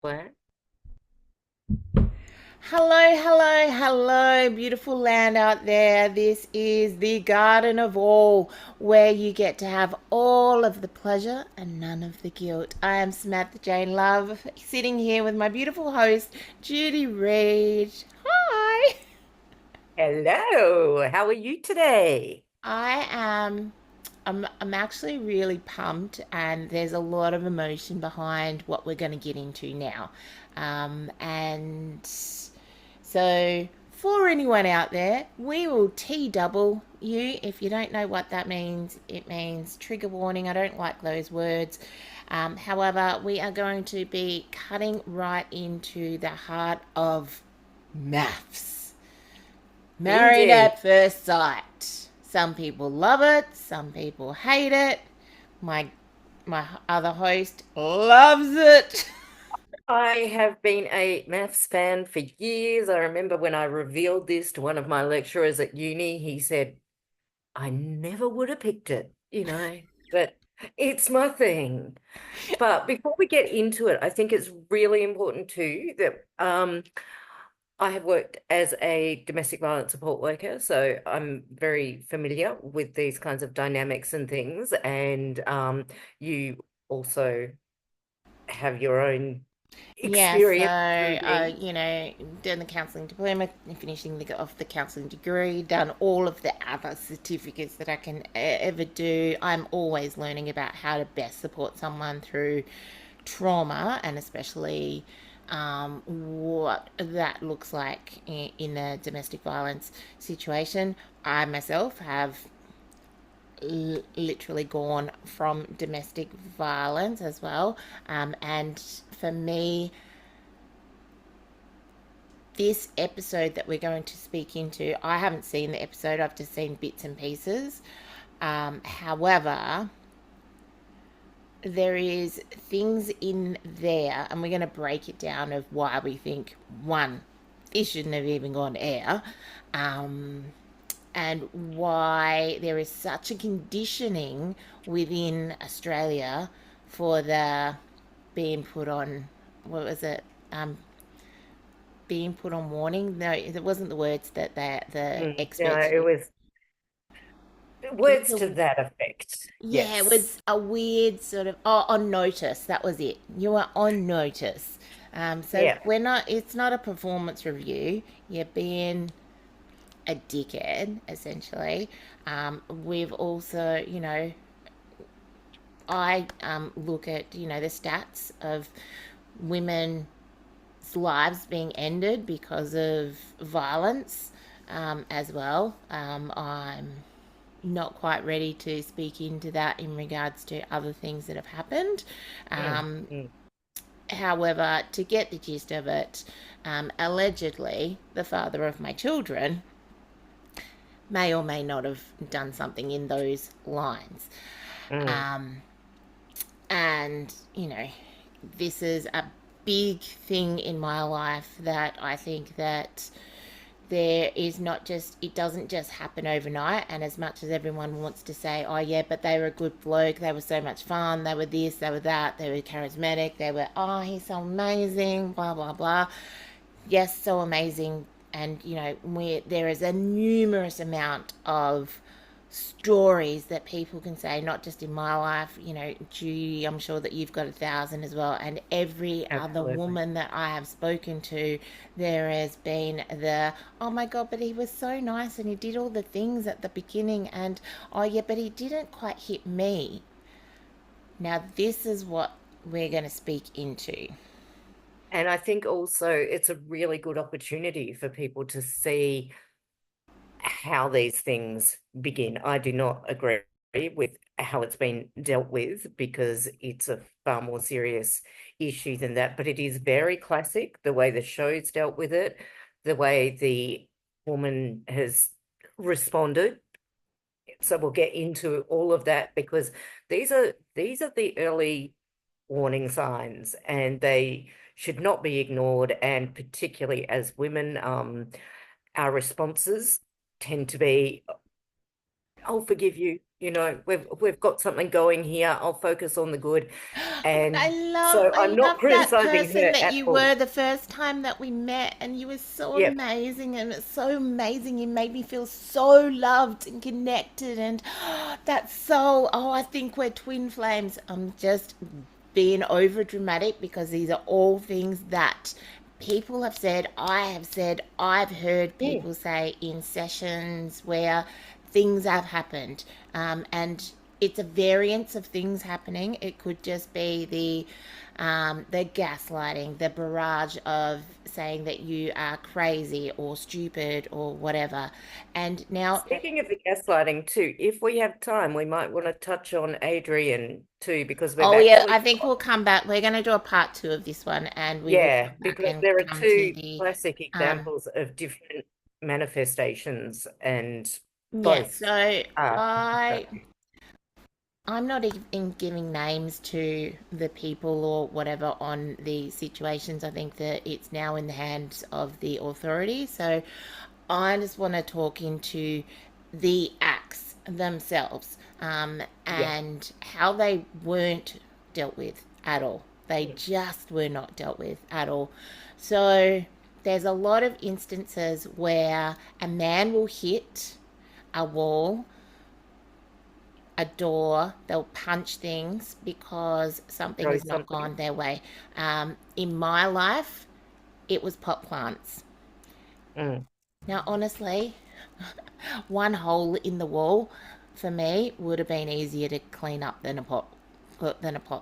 Where? Hello, hello, hello, beautiful land out there. This is the garden of all, where you get to have all of the pleasure and none of the guilt. I am Samantha-Jayne Love, sitting here with my beautiful host, Judi Reed. Hi. Hello, how are you today? I am. I'm actually really pumped, and there's a lot of emotion behind what we're going to get into now. And so, for anyone out there, we will T double you. If you don't know what that means, it means trigger warning. I don't like those words. However, we are going to be cutting right into the heart of MAFS. Married Indeed. at first sight. Some people love it, some people hate it. My my other host loves it. I have been a maths fan for years. I remember when I revealed this to one of my lecturers at uni, he said, I never would have picked it, but it's my thing. But before we get into it, I think it's really important too that I have worked as a domestic violence support worker, so I'm very familiar with these kinds of dynamics and things. And you also have your own Yeah, so experience through me. done the counselling diploma, finishing off the counselling degree, done all of the other certificates that I can ever do. I'm always learning about how to best support someone through trauma, and especially what that looks like in a domestic violence situation. I myself have literally gone from domestic violence as well. And for me, this episode that we're going to speak into, I haven't seen the episode, I've just seen bits and pieces. However, there is things in there, and we're going to break it down of why we think one, this shouldn't have even gone to air, um, and why there is such a conditioning within Australia for the being put on, what was it, um, being put on warning. No, it wasn't the words that the No, experts it used. was It was words to a, that effect. yeah, it Yes. was a weird sort of, oh, on notice. That was it. You are on notice. So Yeah, we're not. It's not a performance review. You're being a dickhead, essentially. We've also, I look at the stats of women's lives being ended because of violence as well. I'm not quite ready to speak into that in regards to other things that have happened. Mm, Um, mm, However, to get the gist of it, allegedly, the father of my children may or may not have done something in those lines. mm. Um, and, this is a big thing in my life that I think that there is not just, it doesn't just happen overnight. And as much as everyone wants to say, oh yeah, but they were a good bloke, they were so much fun, they were this, they were that, they were charismatic, they were, oh, he's so amazing, blah blah blah. Yes, so amazing. And there is a numerous amount of stories that people can say, not just in my life. Judy, I'm sure that you've got 1,000 as well, and every other Absolutely. woman that I have spoken to, there has been the, oh my god, but he was so nice and he did all the things at the beginning, and oh yeah, but he didn't quite hit me. Now this is what we're going to speak into. And I think also it's a really good opportunity for people to see how these things begin. I do not agree with how it's been dealt with because it's a far more serious issue than that. But it is very classic the way the show's dealt with it, the way the woman has responded. So we'll get into all of that because these are the early warning signs and they should not be ignored. And particularly as women, our responses tend to be, I'll forgive you. We've got something going here. I'll focus on the good. I And love so I I'm not love that criticizing person her that at you were all. the first time that we met, and you were so Yep. amazing, and it's so amazing. You made me feel so loved and connected, and that's so, oh, I think we're twin flames. I'm just being over dramatic because these are all things that people have said, I have said, I've heard Mm. people say in sessions where things have happened. And it's a variance of things happening. It could just be the gaslighting, the barrage of saying that you are crazy or stupid or whatever. And now, Speaking of the gaslighting too, if we have time, we might want to touch on Adrian too, because we've oh yeah, actually I think got, we'll come back. We're going to do a part two of this one, and we will yeah, come back because and there are come to two the classic um, examples of different manifestations, and yeah. both So are I destructive. I'm not even giving names to the people or whatever on the situations. I think that it's now in the hands of the authorities. So I just want to talk into the acts themselves, Yeah. and how they weren't dealt with at all. They Mm. just were not dealt with at all. So there's a lot of instances where a man will hit a wall, a door, they'll punch things because something Throw has not something. gone their way. In my life, it was pot plants. Mm. Now, honestly, one hole in the wall for me would have been easier to clean up than a pot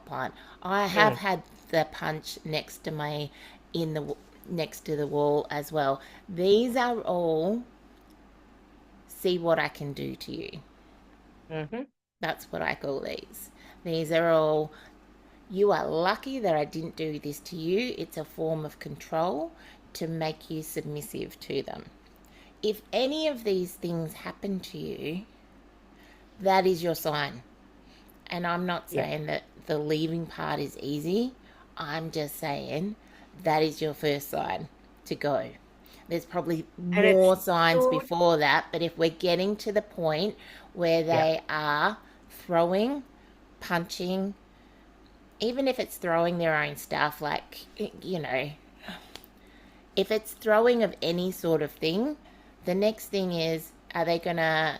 plant. I have Mm. had the punch next to me in the next to the wall as well. These are all see what I can do to you. Hmm. That's what I call these. These are all you are lucky that I didn't do this to you. It's a form of control to make you submissive to them. If any of these things happen to you, that is your sign. And I'm not Yeah. saying that the leaving part is easy. I'm just saying that is your first sign to go. There's probably And it more signs should, before that, but if we're getting to the point where yeah. they are throwing, punching, even if it's throwing their own stuff, like, if it's throwing of any sort of thing, the next thing is, are they going to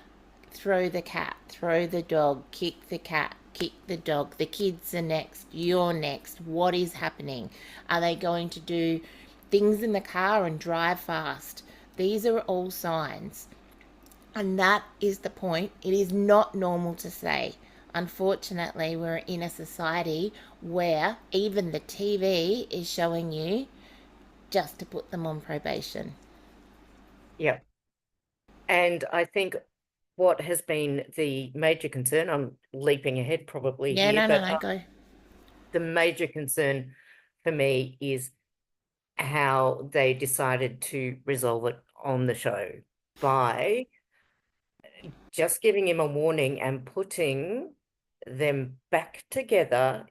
throw the cat, throw the dog, kick the cat, kick the dog? The kids are next. You're next. What is happening? Are they going to do things in the car and drive fast? These are all signs. And that is the point. It is not normal to say. Unfortunately, we're in a society where even the TV is showing you just to put them on probation. Yeah. And I think what has been the major concern, I'm leaping ahead probably Yeah, here, no, no, but no, go. the major concern for me is how they decided to resolve it on the show by just giving him a warning and putting them back together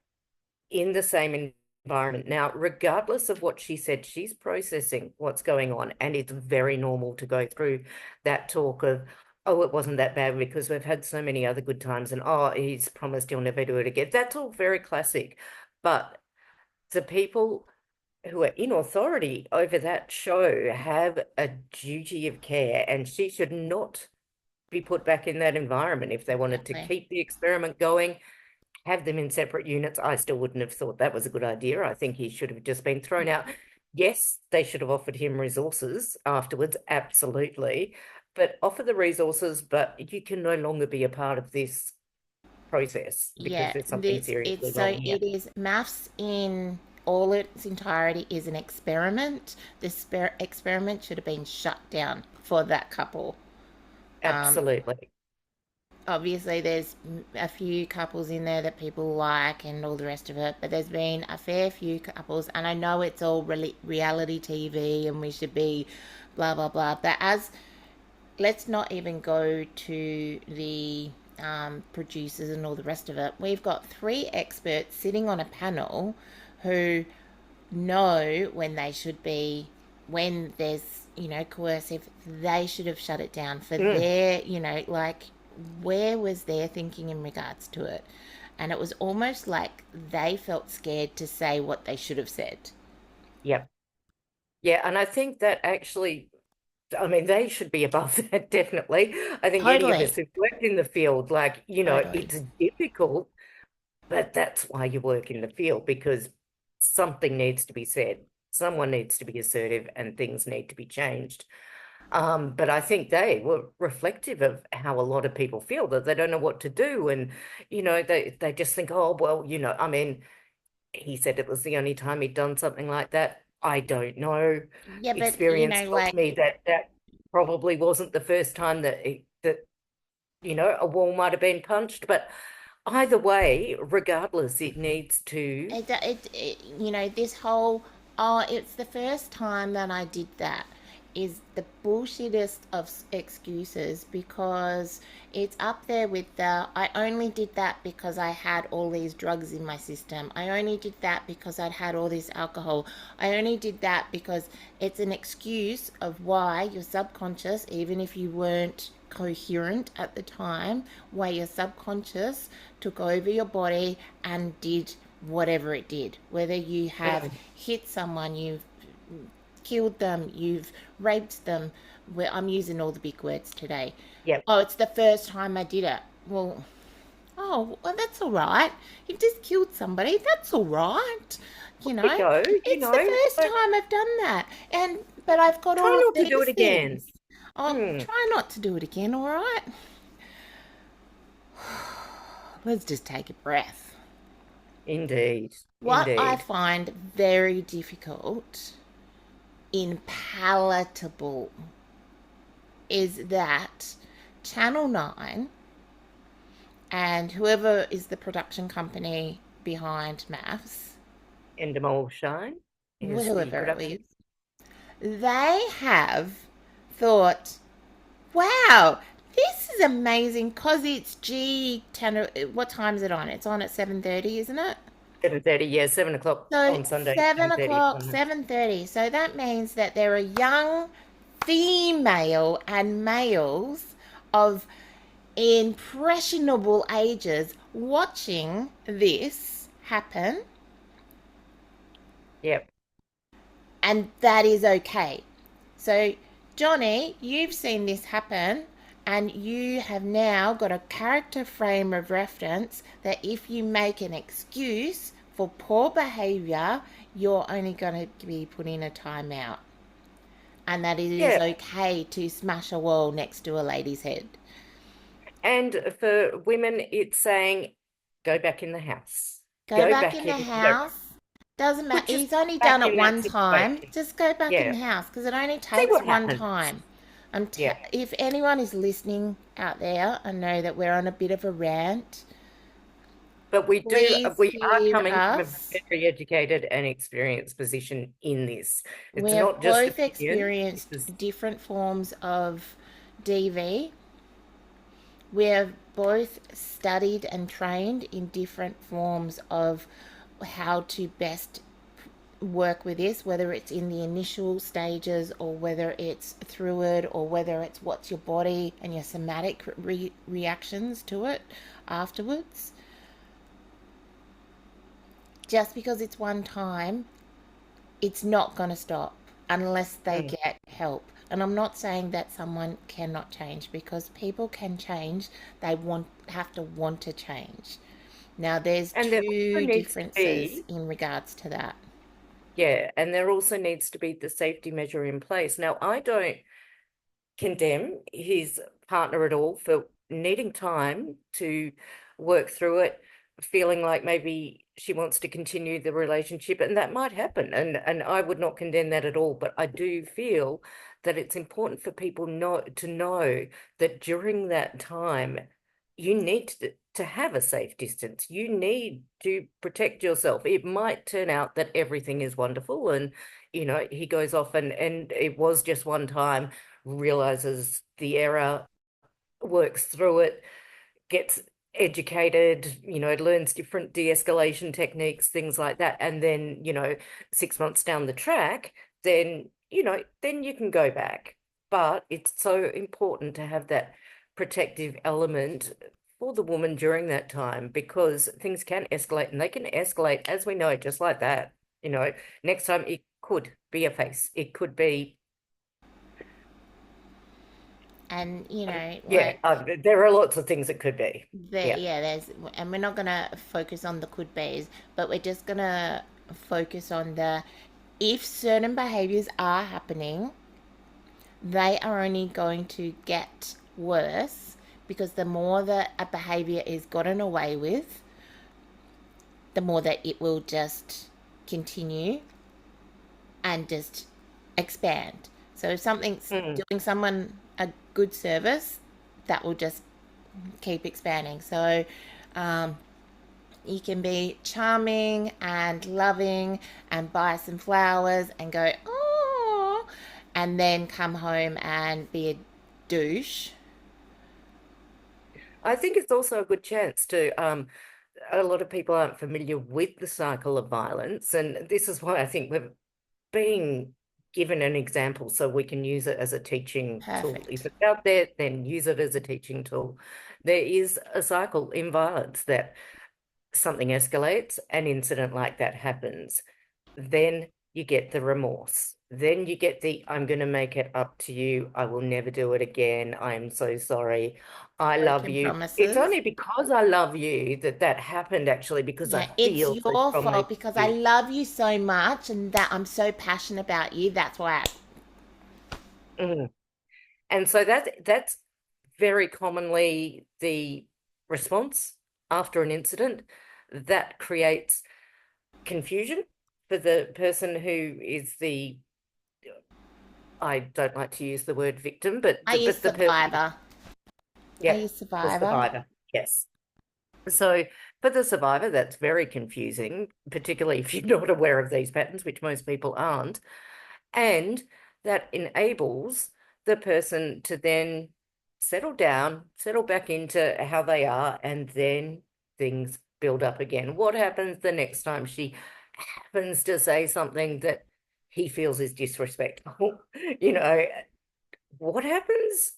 in the same environment. Now, regardless of what she said, she's processing what's going on, and it's very normal to go through that talk of, oh, it wasn't that bad because we've had so many other good times, and oh, he's promised he'll never do it again. That's all very classic. But the people who are in authority over that show have a duty of care, and she should not be put back in that environment. If they wanted to Exactly. keep the experiment going, have them in separate units. I still wouldn't have thought that was a good idea. I think he should have just been thrown out. Yes, they should have offered him resources afterwards, absolutely. But offer the resources, but you can no longer be a part of this process because Yeah, there's something this it's seriously so wrong here. it is MAFS in all its entirety is an experiment. This experiment should have been shut down for that couple. Um, Absolutely. Obviously, there's a few couples in there that people like and all the rest of it, but there's been a fair few couples, and I know it's all reality TV and we should be blah blah blah. But as let's not even go to the producers and all the rest of it. We've got three experts sitting on a panel who know when they should be, when there's, coercive, they should have shut it down for Mm. their, like, where was their thinking in regards to it? And it was almost like they felt scared to say what they should have said. Yep. Yeah, and I think that actually, I mean, they should be above that, definitely. I think any of Totally, us who've worked in the field, like, totally. it's difficult, but that's why you work in the field, because something needs to be said. Someone needs to be assertive and things need to be changed. But I think they were reflective of how a lot of people feel, that they don't know what to do. And, they just think, oh, well, I mean, he said it was the only time he'd done something like that. I don't know. Yeah, but Experience tells me that that probably wasn't the first time that a wall might have been punched. But either way, regardless, it needs to. this whole, oh, it's the first time that I did that, is the bullshittest of excuses, because it's up there with the, I only did that because I had all these drugs in my system. I only did that because I'd had all this alcohol. I only did that because it's an excuse of why your subconscious, even if you weren't coherent at the time, why your subconscious took over your body and did whatever it did. Whether you have Mm, hit someone, you've killed them, you've raped them. Where I'm using all the big words today. yep. Oh, it's the first time I did it. Well, that's all right. You've just killed somebody. That's all right. You There you know, go, it's the first but time I've done that, and but I've got try all of not to do it these again. things. I'll Hmm, try not to do it again. All right. Let's just take a breath. indeed, What I indeed. find very difficult, impalatable, is that Channel 9 and whoever is the production company behind MAFS, Endemol Shine is the whoever it production. is, they have thought, wow, this is amazing because it's G10. What time is it on? It's on at 7:30, isn't it? 7:30, yeah, 7 o'clock So on Sunday, 7 7:30 o'clock, on. 7:30. So that means that there are young female and males of impressionable ages watching this happen, Yep. and that is okay. So, Johnny, you've seen this happen, and you have now got a character frame of reference that if you make an excuse for poor behavior, you're only going to be put in a timeout, and that it is Yeah. okay to smash a wall next to a lady's head. And for women, it's saying, go back in the house. Go Go back back in in, the house. Doesn't matter. put He's yourself only done back it in that one time. situation. Just go back in Yeah. the house because it only See takes what one happens. time. Yeah. If anyone is listening out there, I know that we're on a bit of a rant. But Please we are hear coming from a us. very educated and experienced position in this. We It's have not just both opinion. This experienced is, different forms of DV. We have both studied and trained in different forms of how to best work with this, whether it's in the initial stages or whether it's through it or whether it's what's your body and your somatic reactions to it afterwards. Just because it's one time, it's not going to stop unless they mm. get help. And I'm not saying that someone cannot change, because people can change. They have to want to change. Now, there's And there also two needs to differences be, in regards to that. yeah, and there also needs to be the safety measure in place. Now, I don't condemn his partner at all for needing time to work through it, feeling like maybe she wants to continue the relationship, and that might happen. And I would not condemn that at all. But I do feel that it's important for people to know that during that time, you need to have a safe distance. You need to protect yourself. It might turn out that everything is wonderful and he goes off and it was just one time, realizes the error, works through it, gets educated, learns different de-escalation techniques, things like that. And then, 6 months down the track, then you can go back. But it's so important to have that protective element for the woman during that time because things can escalate and they can escalate, as we know, just like that. You know, next time it could be a face, it could be, And yeah, like there are lots of things it could be. there, Yeah. yeah, there's, and we're not gonna focus on the could be's, but we're just gonna focus on the if certain behaviors are happening, they are only going to get worse because the more that a behavior is gotten away with, the more that it will just continue and just expand. So if something's Mm. doing someone a good service, that will just keep expanding. So um, you can be charming and loving and buy some flowers and go, oh, and then come home and be a douche. I think it's also a good chance to, a lot of people aren't familiar with the cycle of violence, and this is why I think we're being given an example so we can use it as a teaching tool. If Perfect. it's out there, then use it as a teaching tool. There is a cycle in violence that something escalates, an incident like that happens. Then you get the remorse. Then you get the, I'm going to make it up to you. I will never do it again. I'm so sorry. I love Broken you. It's promises. only because I love you that that happened, actually, because I Yeah, it's feel so your strongly fault because for I you. love you so much and that I'm so passionate about you. That's why. Mm. And so that's very commonly the response after an incident that creates confusion for the person who is the, I don't like to use the word victim, Are you but the person, survivor? Are yeah, you the survivor? survivor. Yes. So for the survivor, that's very confusing, particularly if you're not aware of these patterns, which most people aren't. And that enables the person to then settle down, settle back into how they are, and then things build up again. What happens the next time she happens to say something that he feels is disrespectful? You know, what happens?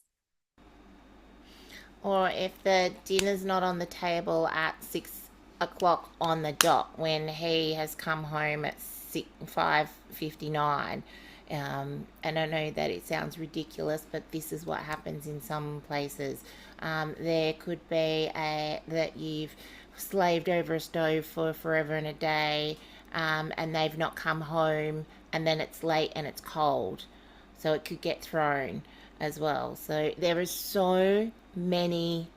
Or if the dinner's not on the table at 6 o'clock on the dot when he has come home at 5:59. And I know that it sounds ridiculous, but this is what happens in some places. There could be that you've slaved over a stove for forever and a day, and they've not come home, and then it's late and it's cold, so it could get thrown as well. So there is so many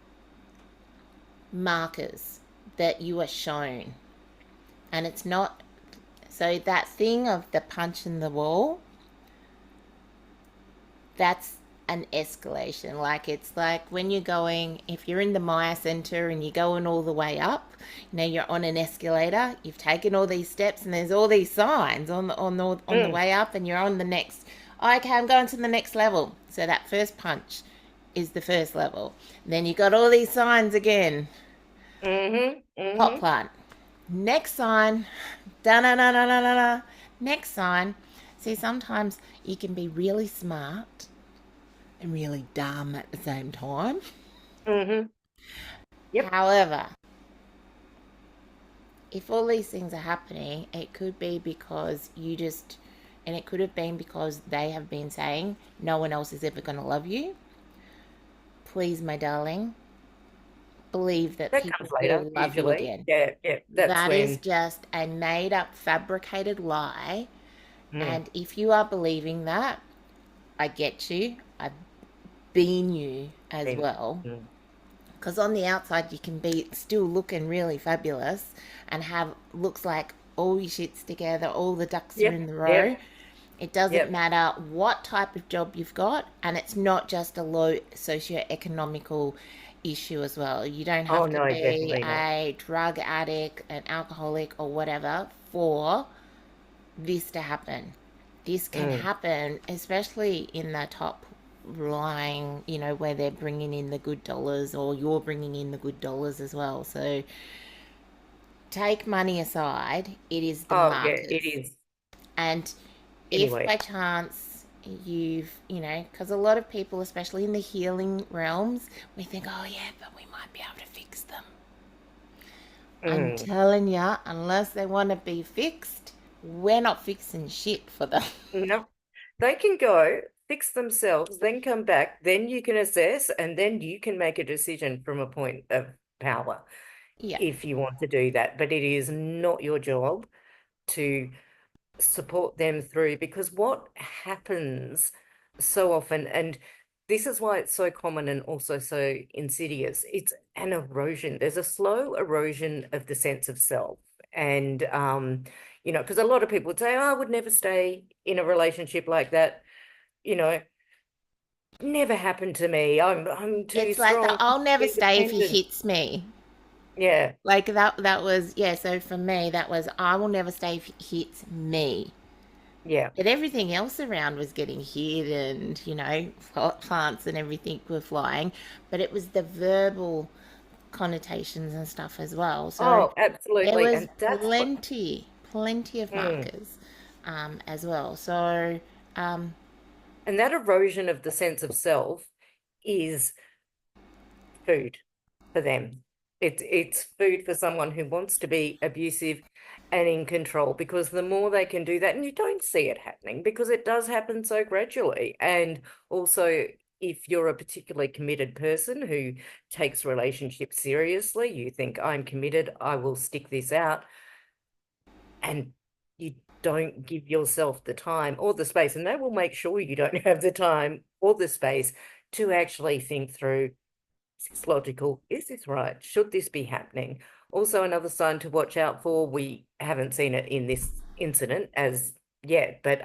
markers that you are shown, and it's not so that thing of the punch in the wall, that's an escalation. Like it's like when you're going, if you're in the Maya Center and you're going all the way up, you're on an escalator, you've taken all these steps, and there's all these signs on the Mm, way up, and you're on the next. Okay, I'm going to the next level. So that first punch is the first level. Then you got all these signs again. Pot mm-hmm. plant. Next sign. Da da da da da da. Next sign. See, sometimes you can be really smart and really dumb at the same time. Mm-hmm. Yep. However, if all these things are happening, it could be because and it could have been because they have been saying, no one else is ever going to love you. Please, my darling, believe that That people comes will later, love you usually. again. Yeah, yeah. That's That is when. just a made up, fabricated lie. Mm, And if you are believing that, I get you. I've been you as then, well. mm, Because on the outside, you can be still looking really fabulous and have looks like all your shit's together, all the ducks are yep, in the row. yep, It doesn't yep. matter what type of job you've got, and it's not just a low socioeconomical issue as well. You don't Oh have to no, be definitely not. a drug addict, an alcoholic, or whatever for this to happen. This can Mm. happen, especially in the top lying, where they're bringing in the good dollars or you're bringing in the good dollars as well. So take money aside, it is the Oh yeah, it markers. is. And if Anyway. by chance, because a lot of people, especially in the healing realms, we think, oh yeah, but we might be able to fix them. I'm Mm. telling ya, unless they want to be fixed, we're not fixing shit for them. No, they can go fix themselves, then come back, then you can assess, and then you can make a decision from a point of power Yeah. if you want to do that. But it is not your job to support them through, because what happens so often, and this is why it's so common and also so insidious, it's an erosion. There's a slow erosion of the sense of self. And because a lot of people say, oh, I would never stay in a relationship like that, you know, never happened to me. I'm too It's like the strong, I'll never too stay if he independent. hits me. Yeah, Like that was, yeah, so for me that was I will never stay if he hits me. yeah. But everything else around was getting hit and, plants and everything were flying. But it was the verbal connotations and stuff as well. So Oh, there absolutely. was And that's what, plenty of mm. markers as well. So, um, And that erosion of the sense of self is food for them. It's food for someone who wants to be abusive and in control, because the more they can do that, and you don't see it happening because it does happen so gradually. And also, if you're a particularly committed person who takes relationships seriously, you think, I'm committed, I will stick this out, and you don't give yourself the time or the space, and they will make sure you don't have the time or the space to actually think through, is this logical? Is this right? Should this be happening? Also, another sign to watch out for, we haven't seen it in this incident as yet, but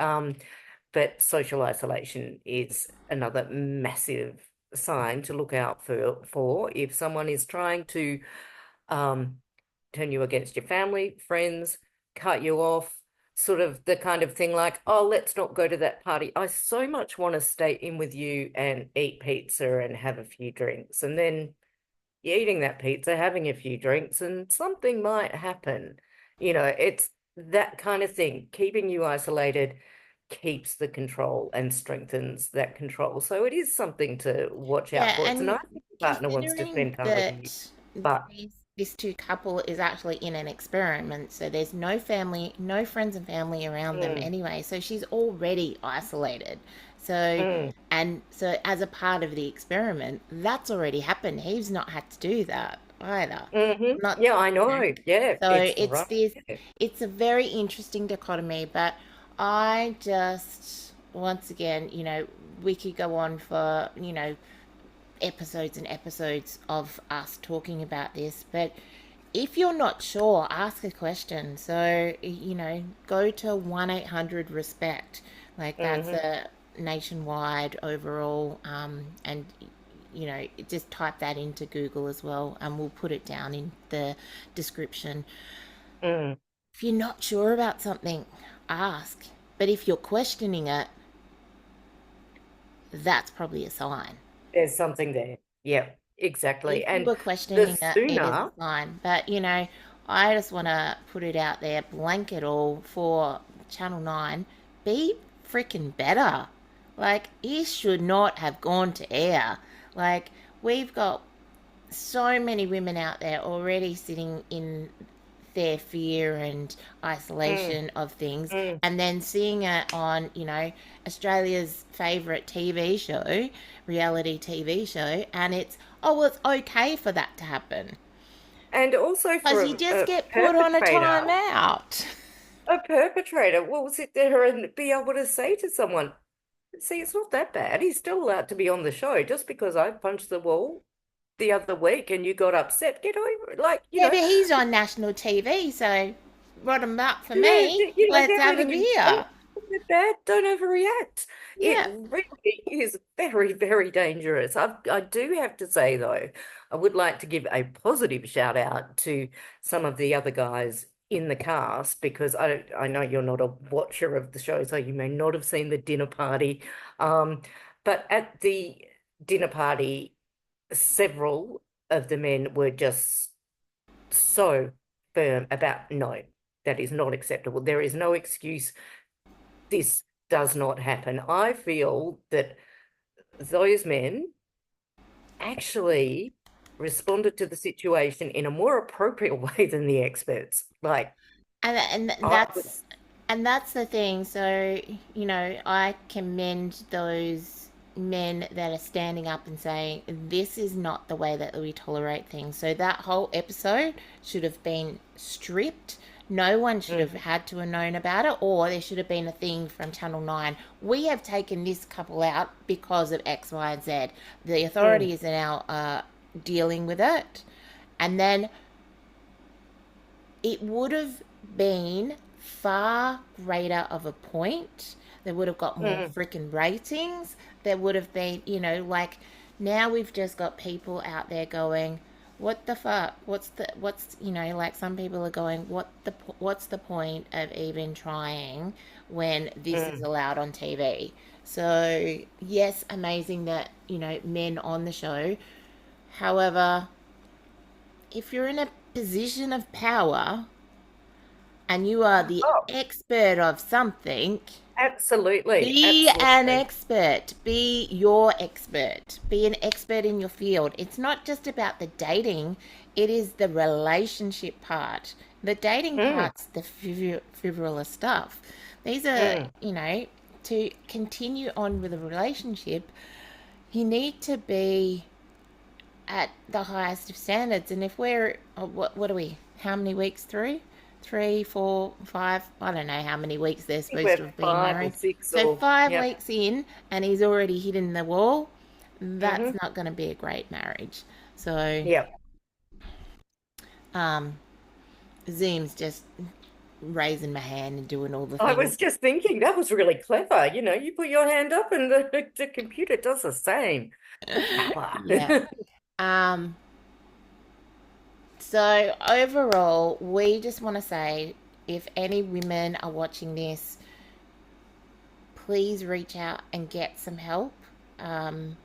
social isolation is another massive sign to look out for if someone is trying to um, turn you against your family, friends, cut you off, sort of the kind of thing like, oh, let's not go to that party. I so much want to stay in with you and eat pizza and have a few drinks. And then you're eating that pizza, having a few drinks, and something might happen. It's that kind of thing. Keeping you isolated keeps the control and strengthens that control. So it is something to watch out yeah, for. It's and nice if your partner wants to considering spend time with you, that but this two couple is actually in an experiment, so there's no family, no friends and family around them mm, anyway, so she's already isolated. So, mm. and so as a part of the experiment, that's already happened. He's not had to do that either. Not, Yeah, I you know. know. Yeah, So it's right. Yeah. it's a very interesting dichotomy, but I just, once again, we could go on for, episodes and episodes of us talking about this, but if you're not sure, ask a question. So, go to 1-800 respect. Like that's hmm a nationwide overall, and just type that into Google as well, and we'll put it down in the description. mm. If you're not sure about something, ask. But if you're questioning it, that's probably a sign. There's something there. Yeah, exactly. If you And were the questioning it, it is a sooner, sign. But, I just want to put it out there, blanket all for Channel 9. Be freaking better. Like, he should not have gone to air. Like, we've got so many women out there already sitting in their fear and mm, isolation of things, mm. and then seeing it on, Australia's favourite TV show, reality TV show, and it's, oh, well, it's okay for that to happen. And also Because for you just a get put on a perpetrator, timeout. a perpetrator will sit there and be able to say to someone, see, it's not that bad. He's still allowed to be on the show. Just because I punched the wall the other week and you got upset, get over it. Like, Yeah, but he's on national TV, so rod him up for me. Let's they're have a letting him go. beer. Isn't bad? Don't overreact. It Yeah. really is very, very dangerous. I do have to say, though, I would like to give a positive shout out to some of the other guys in the cast, because I know you're not a watcher of the show, so you may not have seen the dinner party. Um, but at the dinner party, several of the men were just so firm about, no, that is not acceptable. There is no excuse. This does not happen. I feel that those men actually responded to the situation in a more appropriate way than the experts. Like, And I would, that's the thing. So, I commend those men that are standing up and saying this is not the way that we tolerate things. So that whole episode should have been stripped. No one should have mm, had to have known about it, or there should have been a thing from Channel 9. We have taken this couple out because of X, Y, and Z. The mm, authorities are now dealing with it. And then it would have been far greater of a point. They would have got more mm, freaking ratings. There would have been, like now we've just got people out there going, "What the fuck? Like some people are going, what's the point of even trying when this is mm. allowed on TV?" So, yes, amazing that, men on the show. However, if you're in a position of power and you are the Oh, expert of something, absolutely, be an absolutely. expert. Be your expert. Be an expert in your field. It's not just about the dating, it is the relationship part. The dating Mm, part's the frivolous stuff. These are, mm. to continue on with a relationship, you need to be at the highest of standards. And if we're, what are we, how many weeks through? 3, 4, 5, I don't know how many weeks they're I think supposed to we're have been five or married. six So or, 5 weeks in, and he's already hitting the wall. That's hmm not going to be a great marriage. So, yeah. um, Zoom's just raising my hand and doing all the I things. was just thinking that was really clever. You put your hand up and the computer does the same. Clever. Yeah. Um, so overall, we just want to say if any women are watching this, please reach out and get some help. Um,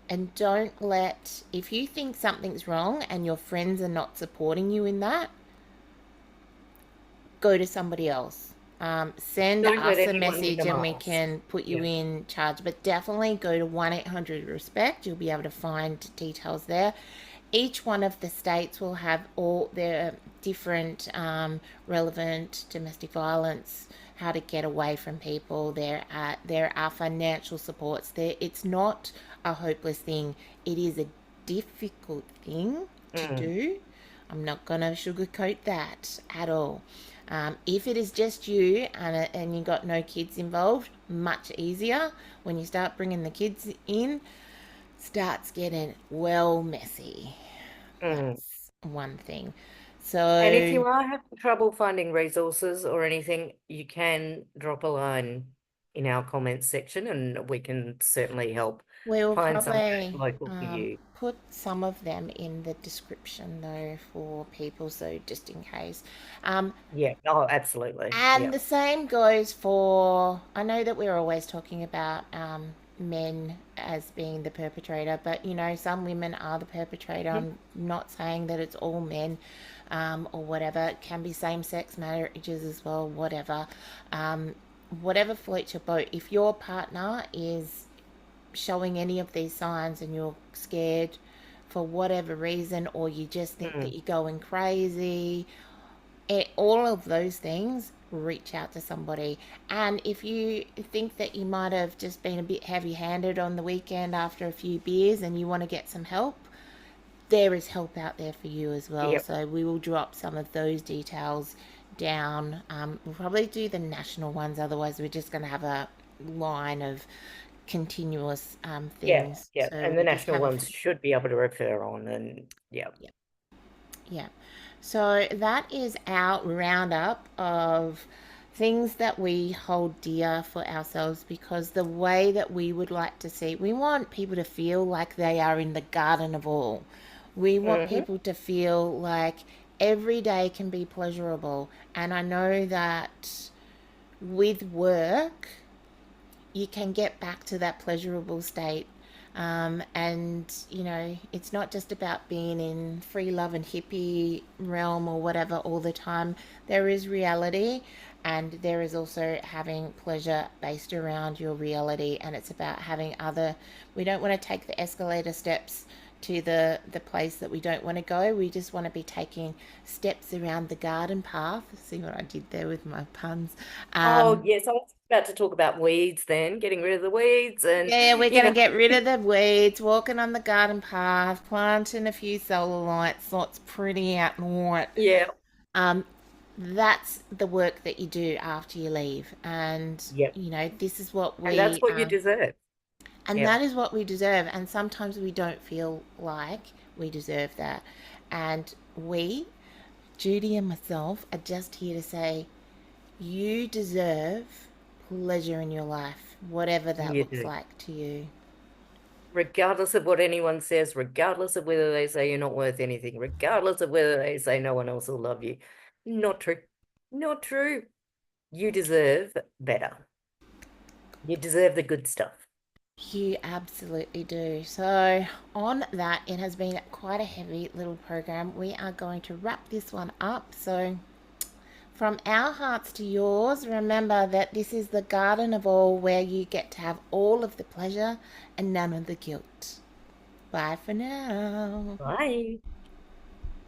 and don't let, if you think something's wrong and your friends are not supporting you in that, go to somebody else. Send Don't let us a anyone in message the and we mask. can put you Yeah. in charge. But definitely go to 1-800-RESPECT. You'll be able to find details there. Each one of the states will have all their different relevant domestic violence, how to get away from people. There are financial supports there. It's not a hopeless thing. It is a difficult thing to Mm, do. I'm not going to sugarcoat that at all. If it is just you and you got no kids involved, much easier. When you start bringing the kids in, starts getting well messy. mm. That's one thing. And if So you are having trouble finding resources or anything, you can drop a line in our comments section and we can certainly help we'll find somewhere probably local for you. put some of them in the description though for people, so just in case. Um, Yeah. Oh, absolutely. And Yeah. the same goes for, I know that we're always talking about men as being the perpetrator, but some women are the perpetrator. Mhm. I'm not saying that it's all men or whatever. It can be same sex marriages as well, whatever. Um, Whatever floats your boat. If your partner is showing any of these signs and you're scared for whatever reason, or you just think that Mm, you're going crazy, all of those things, reach out to somebody. And if you think that you might have just been a bit heavy handed on the weekend after a few beers and you want to get some help, there is help out there for you as well. yep. So we will drop some of those details down. We'll probably do the national ones, otherwise, we're just going to have a line of continuous Yeah. things. Yeah. So And the we just national have a ones should be able to refer on and yeah. yeah. Yeah. So that is our roundup of things that we hold dear for ourselves, because the way that we would like to see, we want people to feel like they are in the garden of all. We want hmm people to feel like every day can be pleasurable. And I know that with work, you can get back to that pleasurable state. And it's not just about being in free love and hippie realm or whatever all the time. There is reality, And there is also having pleasure based around your reality, and it's about having other, we don't want to take the escalator steps to the place that we don't want to go. We just want to be taking steps around the garden path. See what I did there with my puns? Oh, um yes, I was about to talk about weeds then, getting rid of the weeds and, yeah, we're you going to know, get rid of the weeds, walking on the garden path, planting a few solar lights so it's pretty out and white. yeah, um that's the work that you do after you leave. And yep. this is what And that's we what you deserve. and Yep, that is what we deserve. And sometimes we don't feel like we deserve that. And we, Judy and myself, are just here to say you deserve pleasure in your life, whatever that you looks do. like to you. Regardless of what anyone says, regardless of whether they say you're not worth anything, regardless of whether they say no one else will love you. Not true. Not true. You deserve better. You deserve the good stuff. You absolutely do. So, on that, it has been quite a heavy little program. We are going to wrap this one up. So, from our hearts to yours, remember that this is the garden of all where you get to have all of the pleasure and none of the guilt. Bye for now. Bye.